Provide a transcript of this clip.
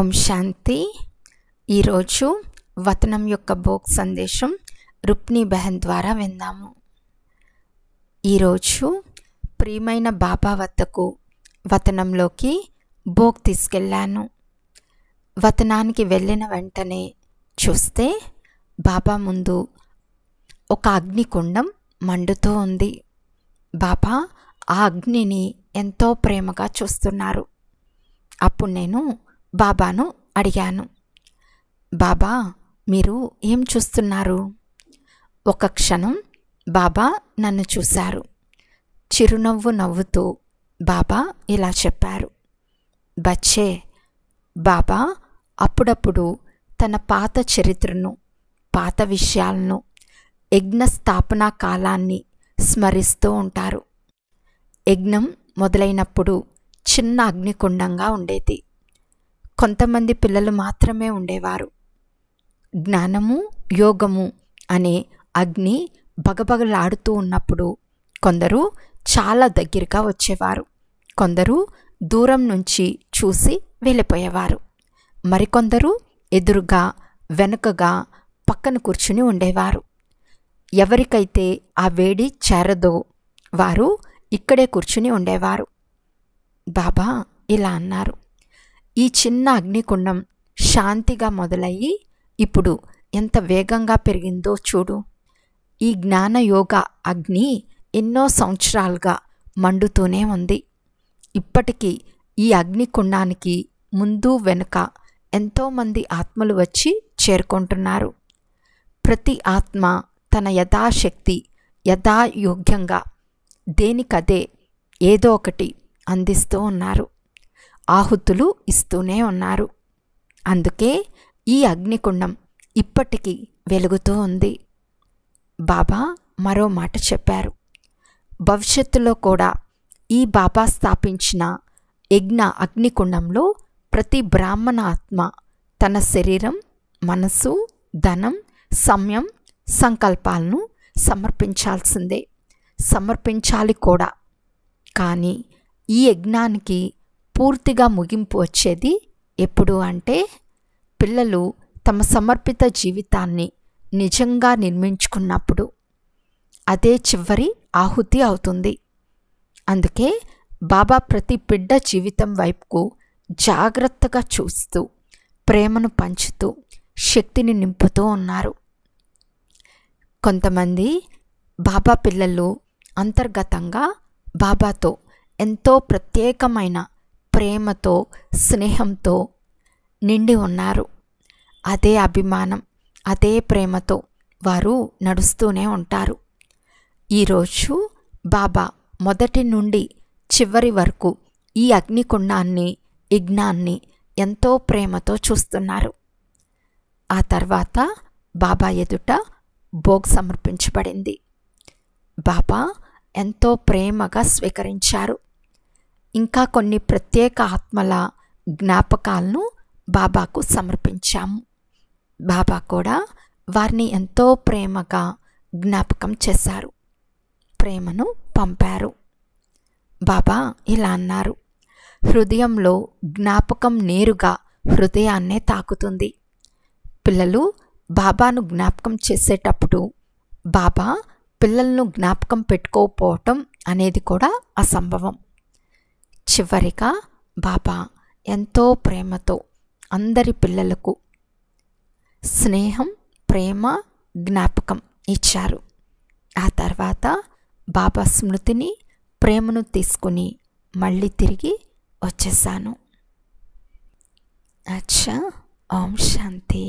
ఓం శాంతి. ఈరోజు వతనం యొక్క భోగ్ సందేశం రుక్ని బెహన్ ద్వారా విందాము. ఈరోజు ప్రియమైన బాబా వద్దకు వతనంలోకి భోగ్ తీసుకెళ్ళాను. వతనానికి వెళ్ళిన వెంటనే చూస్తే బాబా ముందు ఒక అగ్నికుండం మండుతూ ఉంది. బాబా ఆ అగ్నిని ఎంతో ప్రేమగా చూస్తున్నారు. అప్పుడు నేను బాబాను అడిగాను, బాబా మీరు ఏం చూస్తున్నారు? ఒక క్షణం బాబా నన్ను చూశారు. చిరునవ్వు నవ్వుతూ బాబా ఇలా చెప్పారు, బచ్చే, బాబా అప్పుడప్పుడు తన పాత చరిత్రను, పాత విషయాలను, యజ్ఞ స్థాపనా కాలాన్ని స్మరిస్తూ ఉంటారు. యజ్ఞం మొదలైనప్పుడు చిన్న అగ్నికుండంగా ఉండేది. కొంతమంది పిల్లలు మాత్రమే ఉండేవారు. జ్ఞానము, యోగము అనే అగ్ని బగబగలాడుతూ ఉన్నప్పుడు కొందరు చాలా దగ్గరగా వచ్చేవారు, కొందరు దూరం నుంచి చూసి వెళ్ళిపోయేవారు, మరికొందరు ఎదురుగా, వెనుకగా, పక్కన కూర్చుని ఉండేవారు. ఎవరికైతే ఆ వేడి చేరదో వారు ఇక్కడే కూర్చుని ఉండేవారు. బాబా ఇలా అన్నారు, ఈ చిన్న అగ్నికుండం శాంతిగా మొదలయ్యి ఇప్పుడు ఎంత వేగంగా పెరిగిందో చూడు. ఈ జ్ఞానయోగ అగ్ని ఎన్నో సంవత్సరాలుగా మండుతూనే ఉంది. ఇప్పటికీ ఈ అగ్నికుండానికి ముందు వెనుక ఎంతోమంది ఆత్మలు వచ్చి చేరుకుంటున్నారు. ప్రతి ఆత్మ తన యథాశక్తి, యథాయోగ్యంగా దేనికదే ఏదో ఒకటి అందిస్తూ ఉన్నారు, ఆహుతులు ఇస్తూనే ఉన్నారు. అందుకే ఈ అగ్నికుండం ఇప్పటికీ వెలుగుతూ ఉంది. బాబా మరో మాట చెప్పారు, భవిష్యత్తులో కూడా ఈ బాబా స్థాపించిన యజ్ఞ అగ్నికుండంలో ప్రతి బ్రాహ్మణ ఆత్మ తన శరీరం, మనసు, ధనం, సమయం, సంకల్పాలను సమర్పించాల్సిందే, సమర్పించాలి కూడా. కానీ ఈ యజ్ఞానికి పూర్తిగా ముగింపు వచ్చేది ఎప్పుడు అంటే పిల్లలు తమ సమర్పిత జీవితాన్ని నిజంగా నిర్మించుకున్నప్పుడు. అదే చివరి ఆహుతి అవుతుంది. అందుకే బాబా ప్రతి బిడ్డ జీవితం వైపుకు జాగ్రత్తగా చూస్తూ, ప్రేమను పంచుతూ, శక్తిని నింపుతూ ఉన్నారు. కొంతమంది బాబా పిల్లలు అంతర్గతంగా బాబాతో ఎంతో ప్రత్యేకమైన ప్రేమతో, స్నేహంతో నిండి ఉన్నారు. అదే అభిమానం, అదే ప్రేమతో వారు నడుస్తూనే ఉంటారు. ఈరోజు బాబా మొదటి నుండి చివరి వరకు ఈ అగ్నికుండాన్ని, యజ్ఞాన్ని ఎంతో ప్రేమతో చూస్తున్నారు. ఆ తర్వాత బాబా ఎదుట భోగ్ సమర్పించబడింది. బాబా ఎంతో ప్రేమగా స్వీకరించారు. ఇంకా కొన్ని ప్రత్యేక ఆత్మల జ్ఞాపకాలను బాబాకు సమర్పించాము. బాబా కూడా వారిని ఎంతో ప్రేమగా జ్ఞాపకం చేశారు, ప్రేమను పంపారు. బాబా ఇలా అన్నారు, హృదయంలో జ్ఞాపకం నేరుగా హృదయాన్నే తాకుతుంది. పిల్లలు బాబాను జ్ఞాపకం చేసేటప్పుడు బాబా పిల్లలను జ్ఞాపకం పెట్టుకోకపోవటం అనేది కూడా అసంభవం. చివరిగా బాబా ఎంతో ప్రేమతో అందరి పిల్లలకు స్నేహం, ప్రేమ, జ్ఞాపకం ఇచ్చారు. ఆ తర్వాత బాబా స్మృతిని, ప్రేమను తీసుకుని మళ్ళీ తిరిగి వచ్చేసాను. అచ్చా, ఓం శాంతి.